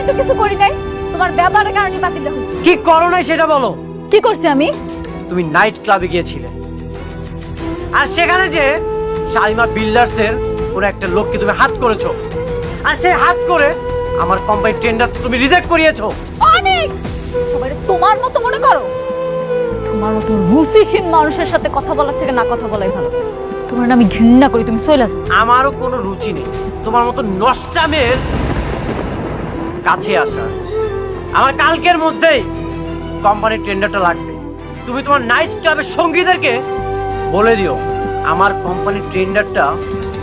তো কিছু করি নাই, তোমার ব্যবহারের কারণে বাতিল হয়েছে। কি করো নাই সেটা বলো। কি করছি আমি? তুমি নাইট ক্লাবে গিয়েছিলে, আর সেখানে যে শালিমা বিল্ডার্সের কোনো একটা লোককে তুমি হাত করেছো, আর সেই হাত করে আমার কোম্পানির টেন্ডার তুমি রিজেক্ট করিয়েছো। অনেক সবাই তোমার মতো মনে করো। তোমার মতো রুচিহীন মানুষের সাথে কথা বলার থেকে না কথা বলাই ভালো। তোমার আমি ঘৃণা করি, তুমি চলে যাও। আমারও কোনো রুচি নেই তোমার মতো নষ্টামের কাছে আসা। আমার কালকের মধ্যেই কোম্পানির টেন্ডারটা লাগবে। তুমি তোমার নাইট ক্লাবের সঙ্গীদেরকে বলে দিও আমার কোম্পানির টেন্ডারটা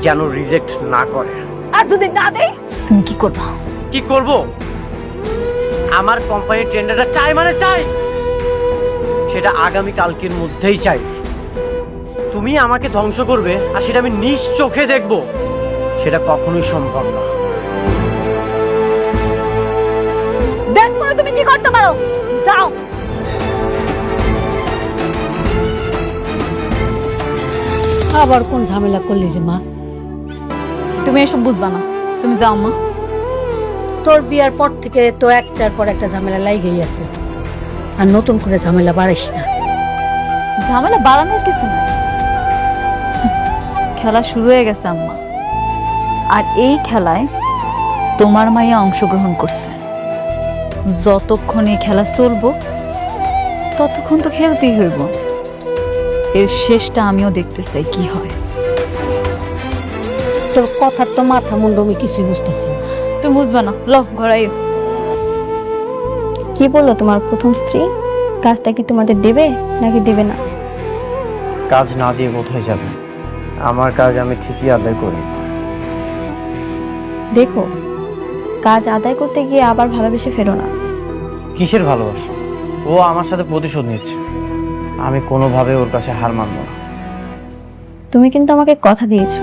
যেন রিজেক্ট না করে। আর যদি না দেয় তুমি কি করবা? কি করব? আমার কোম্পানির টেন্ডারটা চাই মানে চাই, সেটা আগামী কালকের মধ্যেই চাই। তুমি আমাকে ধ্বংস করবে আর সেটা আমি নিজ চোখে দেখব, সেটা কখনোই সম্ভব না। দেখ পরে তুমি কি করতে পারো, যাও। আবার কোন ঝামেলা করলি রে মা? তুমি এসব বুঝবা না, তুমি যাও মা। তোর বিয়ার পর থেকে তো একটার পর একটা ঝামেলা লাগেই আছে, আর নতুন করে ঝামেলা বাড়াইস না। ঝামেলা বাড়ানোর কিছু নাই, খেলা শুরু হয়ে গেছে আম্মা। আর এই খেলায় তোমার মাইয়া অংশগ্রহণ করছে। যতক্ষণ এই খেলা চলবো ততক্ষণ তো খেলতেই হইব। এর শেষটা আমিও দেখতে চাই কি হয়। তোর কথার তো মাথা মুন্ড আমি কিছুই বুঝতেছি না। তুমি বুঝবা না, ল ঘরাই। কি বললো তোমার প্রথম স্ত্রী? কাজটা কি তোমাদের দেবে নাকি দেবে না? কাজ না দিয়ে কোথায় যাবে? আমার কাজ আমি ঠিকই আদায় করি। দেখো, কাজ আদায় করতে গিয়ে আবার ভালোবেসে ফেরো না। কিসের ভালোবাসা? ও আমার সাথে প্রতিশোধ নিচ্ছে, আমি কোনোভাবে ওর কাছে হার মানব না। তুমি কিন্তু আমাকে কথা দিয়েছো,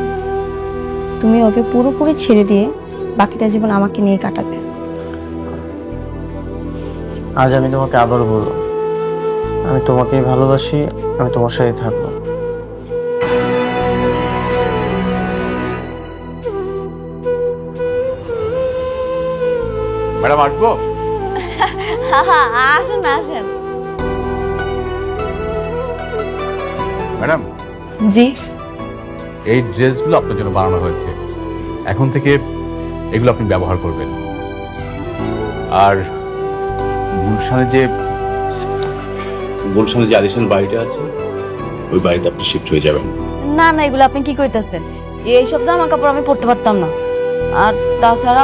তুমি ওকে পুরোপুরি ছেড়ে দিয়ে বাকিটা জীবন আমাকে নিয়ে কাটাবে। আজ আমি তোমাকে আবারও বলবো, আমি তোমাকেই ভালোবাসি, আমি তোমার সাথে থাকবো। ম্যাডাম আসবো? আসেন আসেন। ম্যাডাম, জি। এই ড্রেসগুলো আপনার জন্য বানানো হয়েছে, এখন থেকে এগুলো আপনি ব্যবহার করবেন। আর গুলশানে যে আলিশান বাড়িটা আছে, ওই বাড়িতে আপনি শিফট হয়ে যাবেন। না না, এগুলো আপনি কি কইতাছেন? এইসব জামা কাপড় আমি পরতে পারতাম না। আর তাছাড়া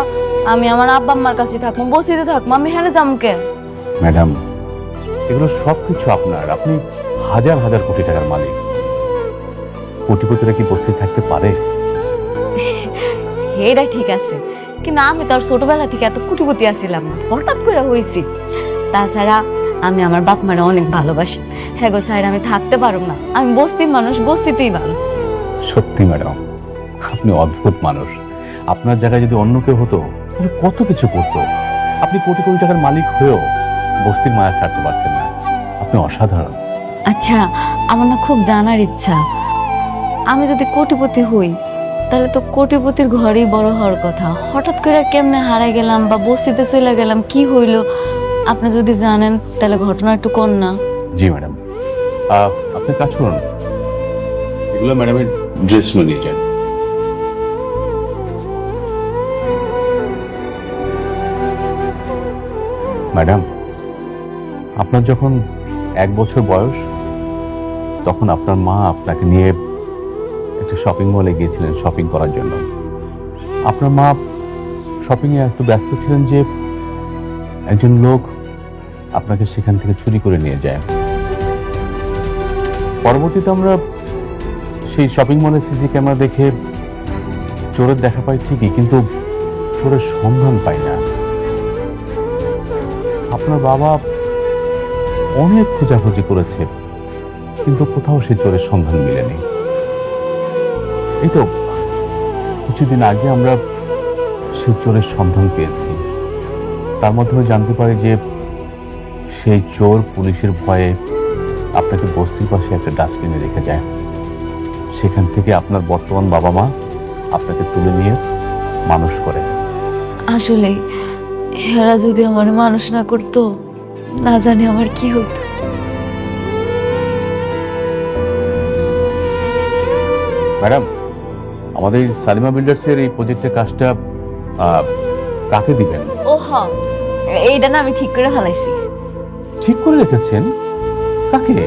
আমি আমার আব্বা আম্মার কাছে থাকবো, বসিতে থাকবো, আমি হেলে যামকে। ম্যাডাম, এগুলো সবকিছু আপনার, আপনি হাজার হাজার কোটি টাকার মালিক। কোটিপতিরা কি বসে থাকতে পারে? এটা ঠিক আছে, কিন্তু আমি তো আর ছোটবেলা থেকে এত কুটিপতি আসছিলাম না, হঠাৎ করে হয়েছি। তাছাড়া আমি আমার বাপ মারা অনেক ভালোবাসি। হ্যাঁ গো স্যার, আমি থাকতে পারব না, আমি বস্তির মানুষ, বস্তিতেই ভালো। সত্যি ম্যাডাম, আপনি অদ্ভুত মানুষ। আপনার জায়গায় যদি অন্য কেউ হতো তাহলে কত কিছু করতো। আপনি কোটি কোটি টাকার মালিক হয়েও বস্তির মায়া ছাড়তে পারছেন না। আপনি অসাধারণ। আচ্ছা, আমার না খুব জানার ইচ্ছা, আমি যদি কোটিপতি হই তাহলে তো কোটিপতির ঘরেই বড় হওয়ার কথা। হঠাৎ করে কেমনে হারাই গেলাম বা বস্তিতে চলে গেলাম, কি হইলো? আপনি যদি জানেন তাহলে ঘটনা একটু কোন না। জি ম্যাডাম, আপনি কাজ করুন, এগুলো ম্যাডামের ড্রেস নিয়ে যান। ম্যাডাম, আপনার যখন 1 বছর বয়স, তখন আপনার মা আপনাকে নিয়ে একটা শপিং মলে গিয়েছিলেন শপিং করার জন্য। আপনার মা শপিং এ এত ব্যস্ত ছিলেন যে একজন লোক আপনাকে সেখান থেকে চুরি করে নিয়ে যায়। পরবর্তীতে আমরা সেই শপিং মলের সিসি ক্যামেরা দেখে চোরের দেখা পাই ঠিকই, কিন্তু চোরের সন্ধান পাই না। আপনার বাবা অনেক খোঁজাখুঁজি করেছে, কিন্তু কোথাও সেই চোরের সন্ধান মিলেনি। এই তো কিছুদিন আগে আমরা সেই চোরের সন্ধান পেয়েছি। তার মাধ্যমে জানতে পারি যে সেই চোর পুলিশের ভয়ে আপনাকে বস্তির পাশে একটা ডাস্টবিনে রেখে যায়। সেখান থেকে আপনার বর্তমান বাবা মা আপনাকে তুলে নিয়ে মানুষ করে। আসলে এরা যদি আমার মানুষ না করতো, না জানি আমার কি হতো। ম্যাডাম, আমাদের এই সালিমা বিল্ডার্সের এই প্রজেক্টের কাজটা কাকে দিবেন? ও হ্যাঁ, এইটা না আমি ঠিক করে হালাইছি। ঠিক করে রেখেছেন? কাকে?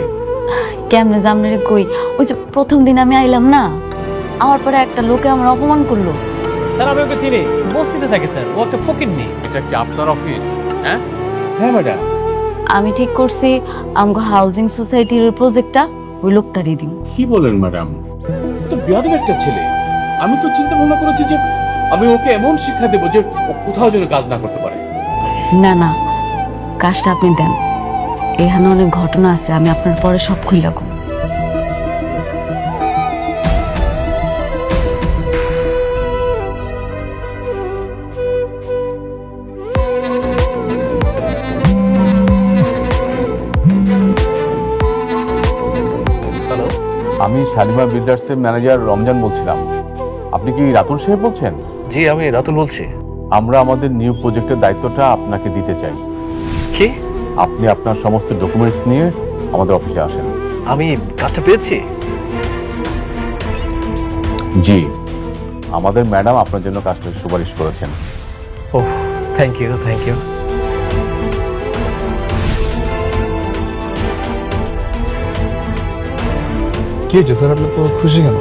কেমনে জামনে রে কই, ওই যে প্রথম দিন আমি আইলাম না, আমার পরে একটা লোকে আমার অপমান করলো। স্যার আমি ওকে চিনি, বস্তিতে থাকে স্যার, ও একটা ফকির নেই। এটা কি আপনার অফিস? হ্যাঁ হ্যাঁ ম্যাডাম। আমি ঠিক করছি আমগো হাউজিং সোসাইটির প্রজেক্টটা ওই লোকটারই দিন। কি বলেন ম্যাডাম? তো বিয়াদব একটা ছেলে। আমি তো চিন্তা ভাবনা করেছি যে আমি ওকে এমন শিক্ষা দেবো যে ও কোথাও যেন কাজ না করতে পারে। না না, কাজটা আপনি দেন, এখানে অনেক ঘটনা আছে, আমি আপনার পরে সব খুইলা কম। আমি শালিমা বিল্ডার্সের ম্যানেজার রমজান বলছিলাম। আপনি কি রাতুল সাহেব বলছেন? জি, আমি রাতুল বলছি। আমরা আমাদের নিউ প্রজেক্টের দায়িত্বটা আপনাকে দিতে চাই। কি? আপনি আপনার সমস্ত ডকুমেন্টস নিয়ে আমাদের অফিসে আসেন। আমি কাজটা পেয়েছি? জি, আমাদের ম্যাডাম আপনার জন্য কাজটা সুপারিশ করেছেন। ওহ, থ্যাংক ইউ, থ্যাংক ইউ। কি হয়েছে স্যার, আপনি তো খুশি কেন?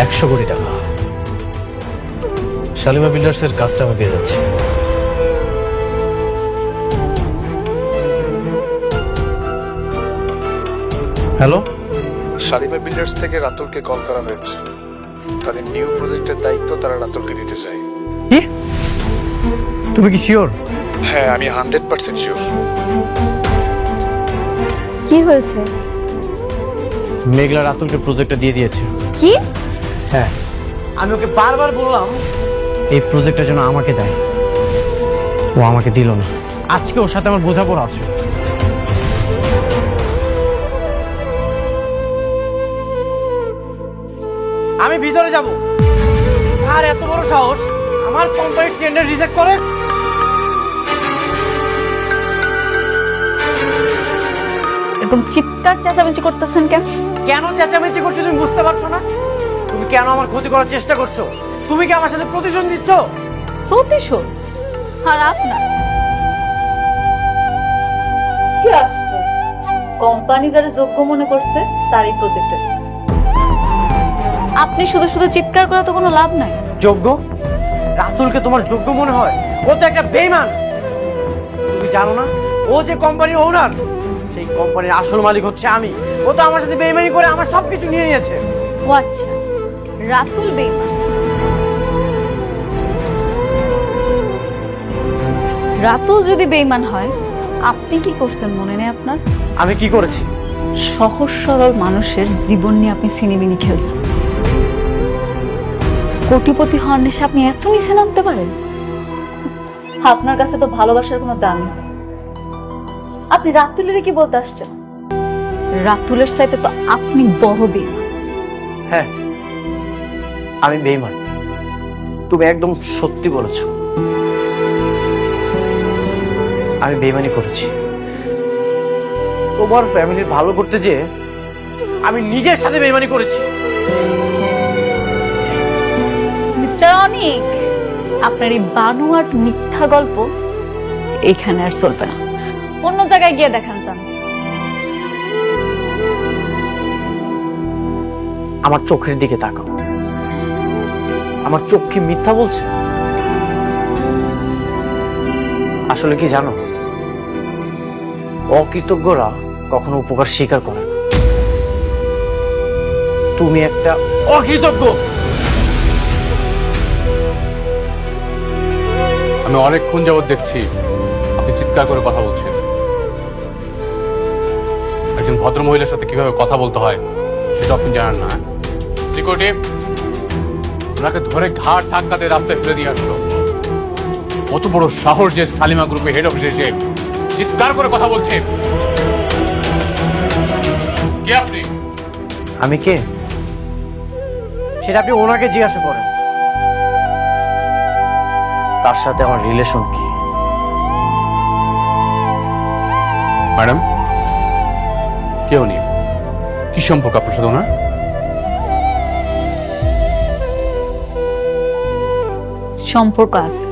100 কোটি টাকা শালিমা বিল্ডার্সের কাজটা আমি পেয়ে যাচ্ছি। হ্যালো, শালিমা বিল্ডার্স থেকে রাতুলকে কল করা হয়েছে। তাদের নিউ প্রজেক্টের দায়িত্ব তারা রাতুলকে দিতে চায়। কি? তুমি কি শিওর? হ্যাঁ, আমি 100% শিওর। কি হয়েছে? মেঘলা রাতুলকে প্রজেক্টটা দিয়ে দিয়েছে। কি? হ্যাঁ, আমি ওকে বারবার বললাম এই প্রজেক্টটা যেন আমাকে দেয়, ও আমাকে দিল না। আজকে ওর সাথে আমার বোঝাপড়া আছে। আমি ভিতরে যাব, আর এত বড় সাহস আমার কোম্পানির টেন্ডার রিজেক্ট করে। এরকম চিৎকার চেঁচামেচি করতেছেন কেন? কেন চেঁচামেচি করছো তুমি বুঝতে পারছো না? তুমি কেন আমার ক্ষতি করার চেষ্টা করছো? তুমি কি আমার সাথে প্রতিশোধ দিচ্ছ? প্রতিশোধ? আর আপনার কি আফসোস, কোম্পানি যারা যোগ্য মনে করছে তারই প্রজেক্ট আছে। আপনি শুধু শুধু চিৎকার করে তো কোনো লাভ নাই। যোগ্য? রাতুলকে তোমার যোগ্য মনে হয়? ও তো একটা বেঈমান। তুমি জানো না ও যে কোম্পানির ওনার, সেই কোম্পানির আসল মালিক হচ্ছে আমি। ও তো আমার সাথে বেঈমানি করে আমার সবকিছু নিয়ে নিয়েছে। ও আচ্ছা, রাতুল বেঈমান। রাতুল যদি বেঈমান হয়, আপনি কি করছেন মনে নেই আপনার? আমি কি করেছি? সহজ সরল মানুষের জীবন নিয়ে আপনি সিনেমিনি খেলছেন। কোটিপতি হওয়ার নেশা আপনি এত নিচে নামতে পারেন? আপনার কাছে তো ভালোবাসার কোনো দাম নেই। আপনি রাতুলের কি বলতে আসছেন? রাতুলের চাইতে তো আপনি বড় বেঈমান। হ্যাঁ, আমি বেঈমান। তুমি একদম সত্যি বলেছো, আমি বেঈমানি করেছি। তোমার ফ্যামিলির ভালো করতে যে আমি নিজের সাথে বেঈমানি করেছি। মিস্টার অনিক, আপনার এই বানোয়াট মিথ্যা গল্প এখানে আর চলবে না, অন্য জায়গায় গিয়ে দেখান যান। আমার চোখের দিকে তাকাও, আমার চোখ কি মিথ্যা বলছে? আসলে কি জানো, অকৃতজ্ঞরা কখনো উপকার স্বীকার করে না। তুমি একটা অকৃতজ্ঞ। আমি অনেকক্ষণ যাবত দেখছি আপনি চিৎকার করে কথা বলছেন। একজন ভদ্র মহিলার সাথে কিভাবে কথা বলতে হয় সেটা আপনি জানেন না। সিকিউরিটি, ওনাকে ধরে ঘাড় ধাক্কাতে রাস্তায় ফেলে দিয়ে আসলো। কত বড় সাহস যে সালিমা গ্রুপে হেড অফিসে এসে চিৎকার করে কথা বলছে। কে আপনি? আমি কে সেটা আপনি ওনাকে জিজ্ঞাসা করেন। তার সাথে আমার রিলেশন কি? ম্যাডাম, কে উনি? কি সম্পর্ক আপনার সাথে ওনার? সম্পর্ক আছে,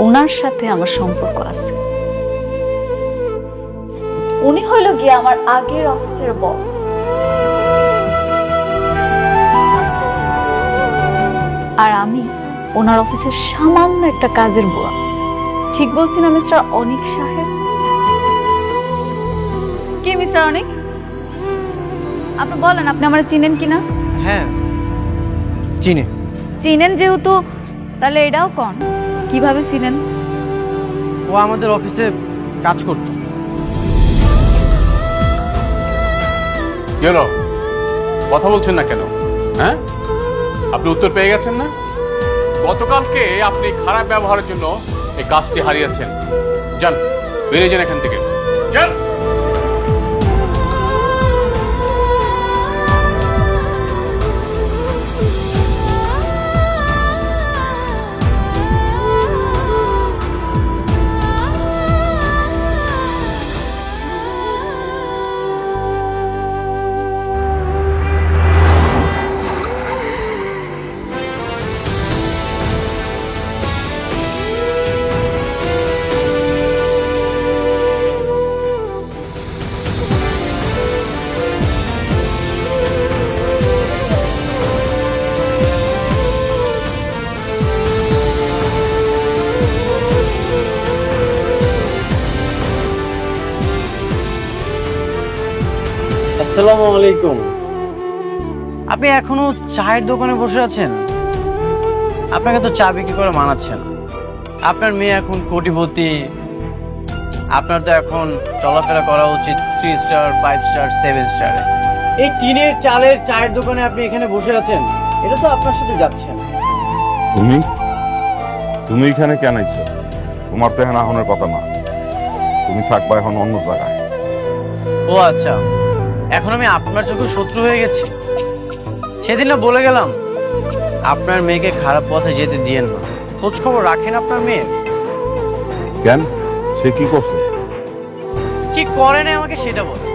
ওনার সাথে আমার সম্পর্ক আছে। উনি হইল গিয়ে আমার আগের অফিসের বস। আর আমি ওনার অফিসের সামান্য একটা কাজের বুয়া। ঠিক বলছি না মিস্টার অনিক সাহেব? কি মিস্টার অনিক, আপনি বলেন আপনি আমার চিনেন কিনা? হ্যাঁ চিনি। চিনেন যেহেতু, তাহলে এটাও কন কিভাবে চিনেন? ও আমাদের অফিসে কাজ করতো। কেন কথা বলছেন না কেন? হ্যাঁ, আপনি উত্তর পেয়ে গেছেন না? গতকালকে আপনি খারাপ ব্যবহারের জন্য এই কাজটি হারিয়েছেন। যান, বেরিয়ে যান এখান থেকে, যান। আসসালামু আলাইকুম। আপনি এখনো চায়ের দোকানে বসে আছেন? আপনাকে তো চা বিক্রি করে মানাচ্ছেন। আপনার মেয়ে এখন কোটিপতি, আপনার তো এখন চলাফেরা করা উচিত 3 স্টার 5 স্টার 7 স্টারে। এই টিনের চালের চায়ের দোকানে আপনি এখানে বসে আছেন, এটা তো আপনার সাথে যাচ্ছে না। তুমি এখানে কেন আইছো? তোমার তো এখন আহনের কথা না, তুমি থাকবা এখন অন্য জায়গায়। ও আচ্ছা, এখন আমি আপনার চোখে শত্রু হয়ে গেছি? সেদিন না বলে গেলাম আপনার মেয়েকে খারাপ পথে যেতে দিয়েন না। খোঁজ খবর রাখেন আপনার মেয়ে? কেন, সে কি করছে? কি করে না আমাকে সেটা বলে।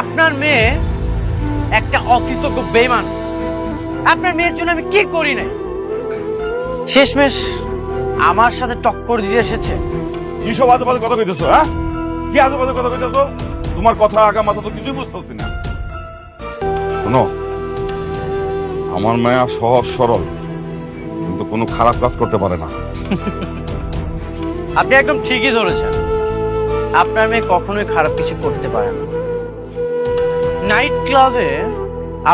আপনার মেয়ে একটা অকৃতজ্ঞ বেঈমান। আপনার মেয়ের জন্য আমি কি করি নাই, শেষমেশ আমার সাথে টক্কর দিতে এসেছে। কি সব আজে বাজে কথা কইতেছো? হ্যাঁ, কি আজে বাজে কথা কইতেছো? তোমার কথা আগা মাথা তো কিছুই বুঝতেছি না। শোনো, আমার মায়া সহজ সরল, কিন্তু কোনো খারাপ কাজ করতে পারে না। আপনি একদম ঠিকই ধরেছেন, আপনার মেয়ে কখনোই খারাপ কিছু করতে পারে না। নাইট ক্লাবে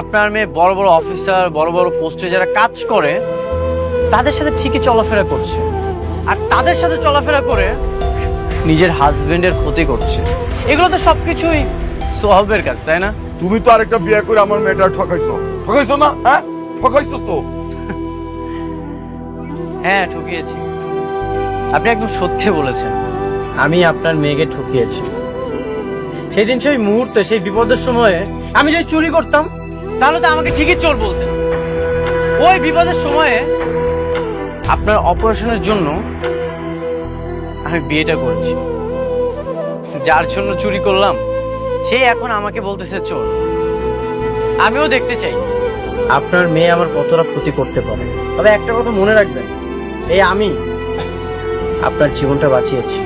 আপনার মেয়ে বড় বড় অফিসার, বড় বড় পোস্টে যারা কাজ করে তাদের সাথে ঠিকই চলাফেরা করছে, আর তাদের সাথে চলাফেরা করে নিজের হাজবেন্ডের ক্ষতি করছে। এগুলো তো সবকিছুই সোহাবের কাজ, তাই না? তুমি তো আরেকটা বিয়ে করে আমার মেয়েটা ঠকাইছো, ঠকাইছো না? হ্যাঁ, ঠকাইছো তো। হ্যাঁ, ঠকিয়েছি। আপনি একদম সত্যি বলেছেন, আমি আপনার মেয়েকে ঠকিয়েছি। সেই দিন, সেই মুহূর্তে, সেই বিপদের সময়ে আমি যদি চুরি করতাম তাহলে তো আমাকে ঠিকই চোর বলতেন। ওই বিপদের সময়ে আপনার অপারেশনের জন্য আমি বিয়েটা করেছি। যার জন্য চুরি করলাম সে এখন আমাকে বলতেছে চোর। আমিও দেখতে চাই আপনার মেয়ে আমার কতটা ক্ষতি করতে পারে। তবে একটা কথা মনে রাখবেন, এই আমি আপনার জীবনটা বাঁচিয়েছি।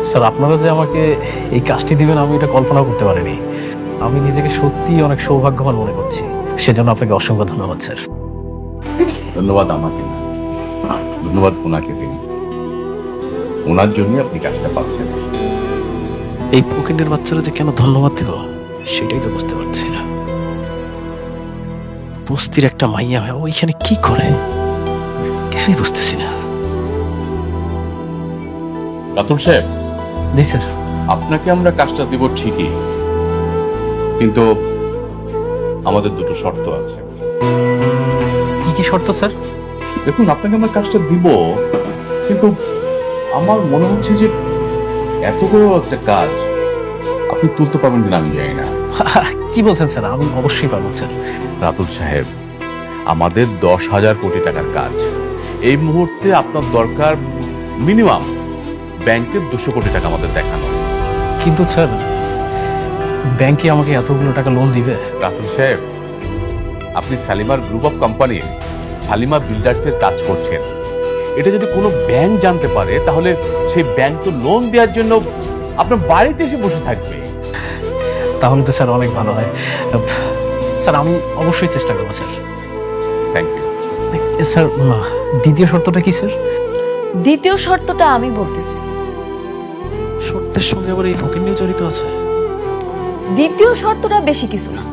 স্যার, আপনারা যে আমাকে এই কাজটি দিবেন আমি এটা কল্পনা করতে পারিনি। আমি নিজেকে সত্যিই অনেক সৌভাগ্যবান মনে করছি। সেজন্য আপনাকে অসংখ্য ধন্যবাদ স্যার। ধন্যবাদ আমাকে না, ধন্যবাদ ওনাকে দিন। ওনার জন্য আপনি কাজটা পাচ্ছেন। এই পকেটের বাচ্চারা যে কেন ধন্যবাদ দেব সেটাই তো বুঝতে পারছি না। বস্তির একটা মাইয়া হয় ওইখানে কি করে, কিছুই বুঝতেছি না। রাতুল সাহেব, জি স্যার। আপনাকে আমরা কাজটা দিব ঠিকই, কিন্তু আমাদের দুটো শর্ত আছে। কি কি শর্ত স্যার? দেখুন, আপনাকে আমরা কাজটা দিব, কিন্তু আমার মনে হচ্ছে যে এত বড় একটা কাজ আপনি তুলতে পারবেন কিনা আমি জানি না। কি বলছেন স্যার? আমি অবশ্যই পারবো স্যার। রাতুল সাহেব, আমাদের 10,000 কোটি টাকার কাজ। এই মুহূর্তে আপনার দরকার মিনিমাম ব্যাংকের 200 কোটি টাকা আমাদের দেখানো। কিন্তু স্যার, ব্যাংকে আমাকে এতগুলো টাকা লোন দিবে? রাতুল সাহেব, আপনি সালিমার গ্রুপ অফ কোম্পানির সালিমা বিল্ডার্সের কাজ করছেন। এটা যদি কোনো ব্যাংক জানতে পারে, তাহলে সেই ব্যাংক তো লোন দেওয়ার জন্য আপনার বাড়িতে এসে বসে থাকবে। তাহলে তো স্যার অনেক ভালো হয়। স্যার আমি অবশ্যই চেষ্টা করবো স্যার। Thank you. স্যার, দ্বিতীয় শর্তটা কি স্যার? দ্বিতীয় শর্তটা আমি বলতেছি। শর্তের সঙ্গে আবার এই ফকির নিয়ে জড়িত আছে? দ্বিতীয় শর্তটা বেশি কিছু না,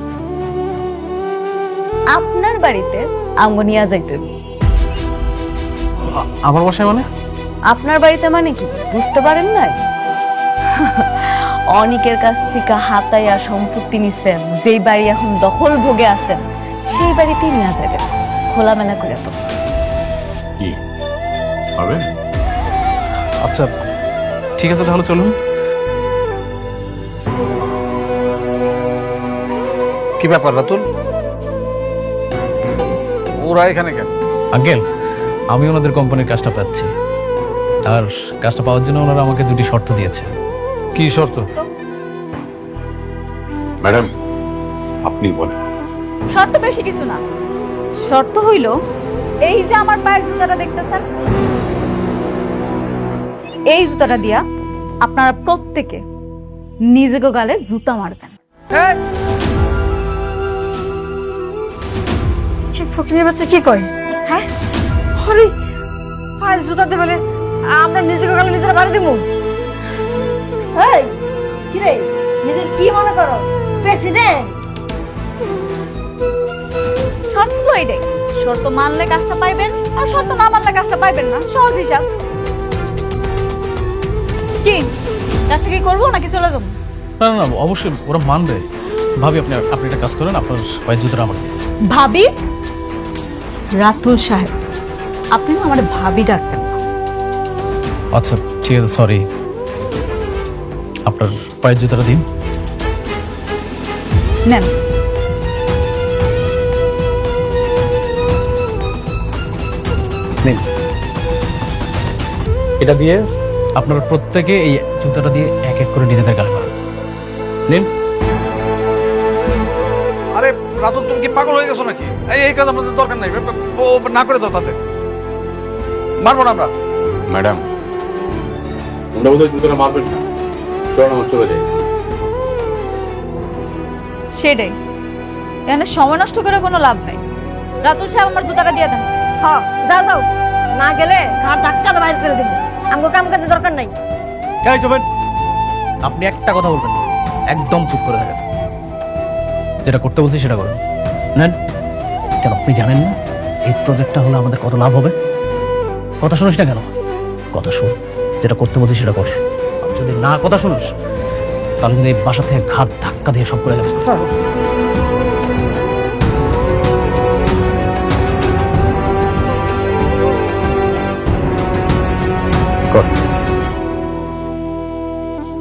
আপনার বাড়িতে আমগো নিয়ে যাইতে হইব। আমার বাসায় মানে? আপনার বাড়িতে মানে কি বুঝতে পারেন নাই? অনেকের কাছ থেকে হাতাইয়া সম্পত্তি নিছেন, যেই বাড়ি এখন দখল ভোগে আছেন, সেই বাড়িতেই নিয়ে যাবেন খোলামেলা করে। তো কি পারবেন? আচ্ছা ঠিক আছে, তাহলে চলুন। কি ব্যাপার রাতুল, ওরা এখানে কেন? আঙ্কেল, আমি ওনাদের কোম্পানির কাজটা পাচ্ছি, আর কাজটা পাওয়ার জন্য ওনারা আমাকে দুটি শর্ত দিয়েছে। কি শর্ত? ম্যাডাম, আপনি বলেন। শর্ত বেশি কিছু না, শর্ত হইল এই যে আমার পায়ের জুতাটা দেখতেছেন, এই জুতাটা দিয়া আপনারা প্রত্যেকে নিজেকে গালে জুতা মারবেন। ফকিরের বাচ্চা কি কয়? হ্যাঁ, হরি পায়ের জুতাতে বলে আমরা নিজেকে গেলে নিজেরা বাড়ি দিব? এই কি রে, নিজের কি মনে করো প্রেসিডেন্ট? শর্ত তো এইটাই, শর্ত মানলে কাজটা পাইবেন, আর শর্ত না মানলে কাজটা পাইবেন না, সহজ হিসাব। কি কাজটা কি করবো নাকি চলে যাবো? না না না, অবশ্যই ওরা মানবে। ভাবি, আপনি আপনি একটা কাজ করেন, আপনার পায়ের জুতোটা আমার। ভাবি? রাতুল সাহেব, আপনি না আমার ভাবি ডাকতেন না। আচ্ছা ঠিক আছে, সরি। আপনার পায়ের জুতোটা দিন। নেন। নিন। এটা দিয়ে আপনারা প্রত্যেকে এই জুতাটা দিয়ে এক এক করে নিজেদের গালে মারেন। নিন। আরে রাতুল, তুমি কি পাগল হয়ে গেছো নাকি? এই কাজ আমাদের দরকার নাই, ও না করে দাও, তাতে মারবো না আমরা। ম্যাডাম, আমরা বোধহয় জুতোটা মারবেন না, চলুন আমরা চলে যাই। সেটাই, এখানে সময় নষ্ট করে কোনো লাভ নাই। রাতুল সাহেব, আমার জুতাটা দিয়ে দেন। হ্যাঁ, যাও যাও, না গেলে ঘাড় ধাক্কা দিয়ে বাইরে করে দেবো। আমাকে কাম কাজে দরকার নাই। এই চুপেন, আপনি একটা কথা বলবেন না, একদম চুপ করে থাকেন। যেটা করতে বলছি সেটা করুন। নেন। কেন আপনি জানেন না এই প্রজেক্টটা হলে আমাদের কত লাভ হবে? কথা শুনিস না কেন? কথা শুন, যেটা করতে বলছি সেটা কর। আর যদি না কথা শুনিস, তাহলে কিন্তু এই বাসা থেকে ঘাট ধাক্কা দিয়ে সব করে যাবে।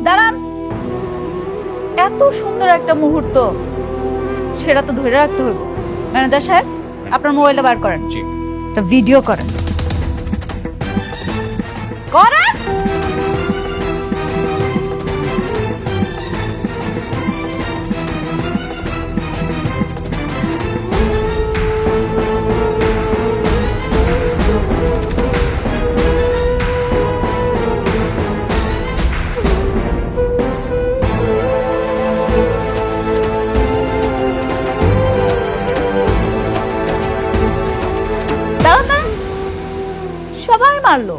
দাঁড়ান, এত সুন্দর একটা মুহূর্ত, সেটা তো ধরে রাখতে হইব। ম্যানেজার সাহেব, আপনার মোবাইলটা বার করেন, একটা ভিডিও করেন। করেন। দাঁড়ান দাঁড়ান, সবাই মারলো,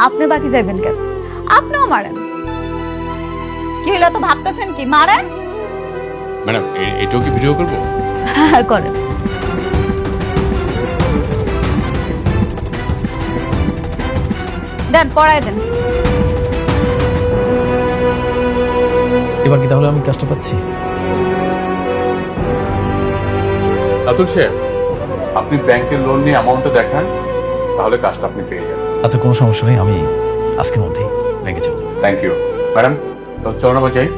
আপনি বাকি যাইবেন কেন? আপনিও মারেন। কি হইলো, তো ভাবতেছেন কি? মারেন। ম্যাডাম এটাও কি ভিডিও করবো? হ্যাঁ করেন। দেন পড়ায় দেন। এবার কি তাহলে আমি কাজটা পাচ্ছি? রাতুল সাহেব, আপনি ব্যাংকের লোন নিয়ে অ্যামাউন্টটা দেখান, তাহলে কাজটা আপনি পেয়ে যাবেন। আচ্ছা, কোনো সমস্যা নেই, আমি আজকের মধ্যেই ব্যাংকে চলে যাবো। Thank you madam. তো চলো না যাই।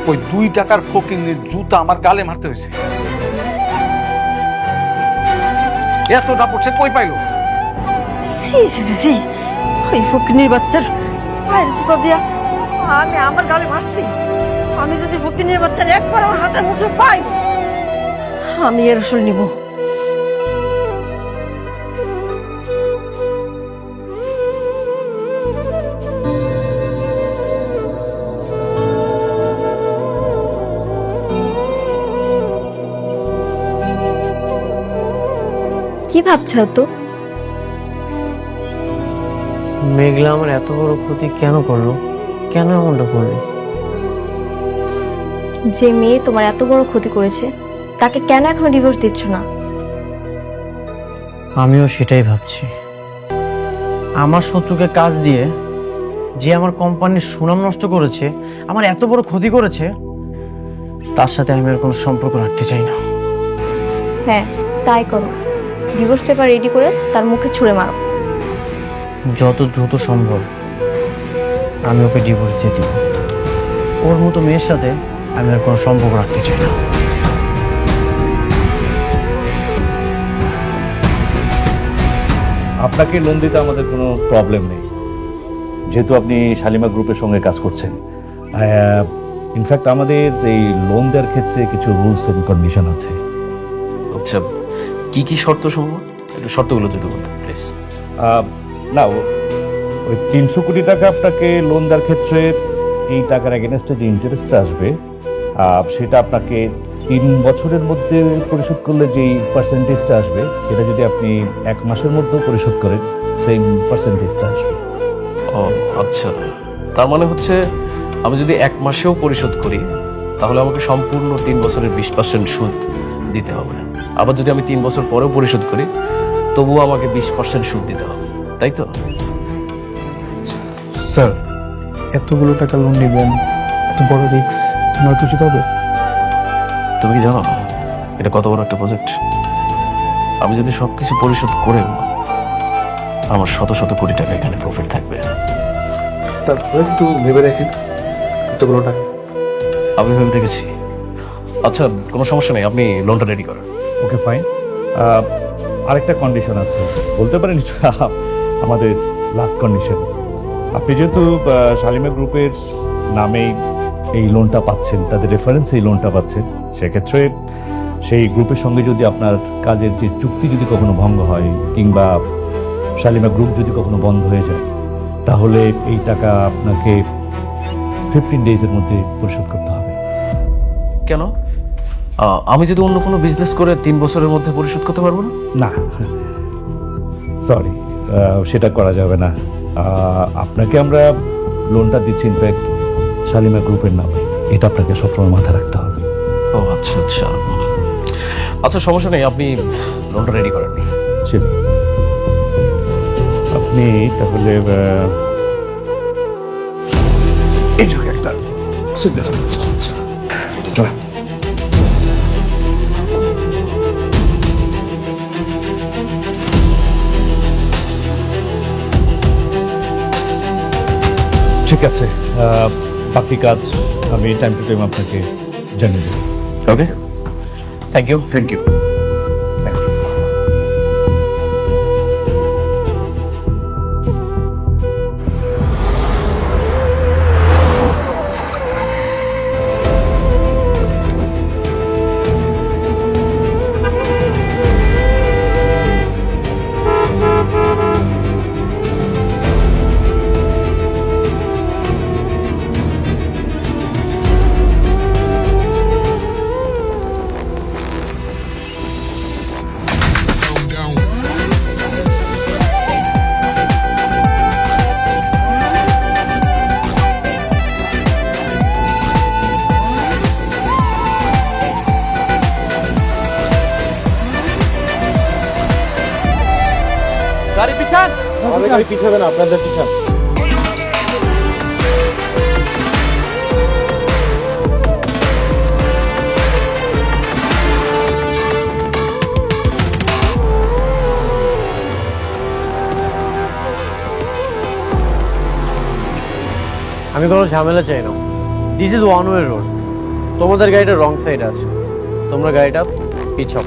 ওই 2 টাকার ফকিন্নির জুতা আমার গালে মারতে হয়েছে। এত দাপট সে কই পাইলো? সি সি সি সি, ওই ফকিনীর বাচ্চার পায়ের জুতা দিয়া আমি আমার গালে মারছি। আমি যদি ফকিনীর বাচ্চার একবার ওর হাতের মুঠো পাই, আমি এর রসুল নিব। কি ভাবছো তো? মেঘলা আমার এত বড় ক্ষতি কেন করলো? কেন এমনটা করলো? যে মেয়ে তোমার এত বড় ক্ষতি করেছে তাকে কেন এখনো ডিভোর্স দিচ্ছ না? আমিও সেটাই ভাবছি। আমার শত্রুকে কাজ দিয়ে যে আমার কোম্পানির সুনাম নষ্ট করেছে, আমার এত বড় ক্ষতি করেছে, তার সাথে আমি আর কোনো সম্পর্ক রাখতে চাই না। হ্যাঁ, তাই করো। ডিভোর্স পেপার রেডি করে তার মুখে ছুঁড়ে মারো। যত দ্রুত সম্ভব আমি ওকে ডিভোর্স দিয়ে দিব। ওর মতো মেয়ের সাথে আমি আর কোনো সম্পর্ক রাখতে চাই না। আপনাকে লোন দিতে আমাদের কোনো প্রবলেম নেই, যেহেতু আপনি শালিমা গ্রুপের সঙ্গে কাজ করছেন। ইনফ্যাক্ট আমাদের এই লোন দেওয়ার ক্ষেত্রে কিছু রুলস এন্ড কন্ডিশন আছে। আচ্ছা, কি কি শর্ত সম্ভব? একটু শর্তগুলো যদি বলতেন প্লিজ। না, ওই 300 কোটি টাকা আপনাকে লোন দেওয়ার ক্ষেত্রে এই টাকার এগেনস্টে যে ইন্টারেস্টটা আসবে, সেটা আপনাকে 3 বছরের মধ্যে পরিশোধ করলে যেই পার্সেন্টেজটা আসবে, সেটা যদি আপনি 1 মাসের মধ্যেও পরিশোধ করেন, সেম পার্সেন্টেজটা আসবে। ও আচ্ছা, তার মানে হচ্ছে আমি যদি 1 মাসেও পরিশোধ করি তাহলে আমাকে সম্পূর্ণ 3 বছরের 20% সুদ দিতে হবে। আবার যদি আমি 3 বছর পরেও পরিশোধ করি তবুও আমাকে 20% সুদ দিতে হবে, তাই তো? স্যার, এতগুলো টাকা লোন নেবেন, এত বড় রিস্ক, নয় কিছু হবে? তুমি কি জানো এটা কত বড় একটা প্রজেক্ট? আমি যদি সবকিছু পরিশোধ করে আমার শত শত কোটি টাকা এখানে প্রফিট থাকবে। তারপরে একটু ভেবে রাখেন, এতগুলো টাকা। আমি ভেবে দেখেছি। আচ্ছা, কোনো সমস্যা নেই, আপনি লোনটা রেডি করেন। Okay fine. আরেকটা কন্ডিশন আছে, বলতে পারেন এটা আমাদের লাস্ট কন্ডিশন। আপনি যেহেতু শালিমা গ্রুপের নামেই এই লোনটা পাচ্ছেন, তাদের রেফারেন্স এই লোনটা পাচ্ছেন, সেক্ষেত্রে সেই গ্রুপের সঙ্গে যদি আপনার কাজের যে চুক্তি যদি কখনো ভঙ্গ হয়, কিংবা শালিমা গ্রুপ যদি কখনো বন্ধ হয়ে যায়, তাহলে এই টাকা আপনাকে 15 ডেজের মধ্যে পরিশোধ করতে হবে। কেন? আমি যদি অন্য কোনো বিজনেস করে 3 বছরের মধ্যে পরিশোধ করতে পারবো না? না, সরি, সেটা করা যাবে না। আপনাকে আমরা লোনটা দিচ্ছি ইনফ্যাক্ট শালিমা গ্রুপের নামে, এটা আপনাকে সবসময় মাথায় রাখতে হবে। ও আচ্ছা আচ্ছা আচ্ছা, সমস্যা নেই, আপনি লোনটা রেডি করেন। ঠিক, আপনি তাহলে এই যে একটা আচ্ছা, চল। ঠিক আছে, বাকি কাজ আমি টাইম টু টাইম আপনাকে জানিয়ে দেবো। Okay, thank you. Thank you. গাড়ি পিছাবেন, আপনাদের পিছান। আমি কোনো ঝামেলা চাই না। This is one way road. তোমাদের গাড়িটা রং সাইড আছে, তোমরা গাড়িটা পিছাও।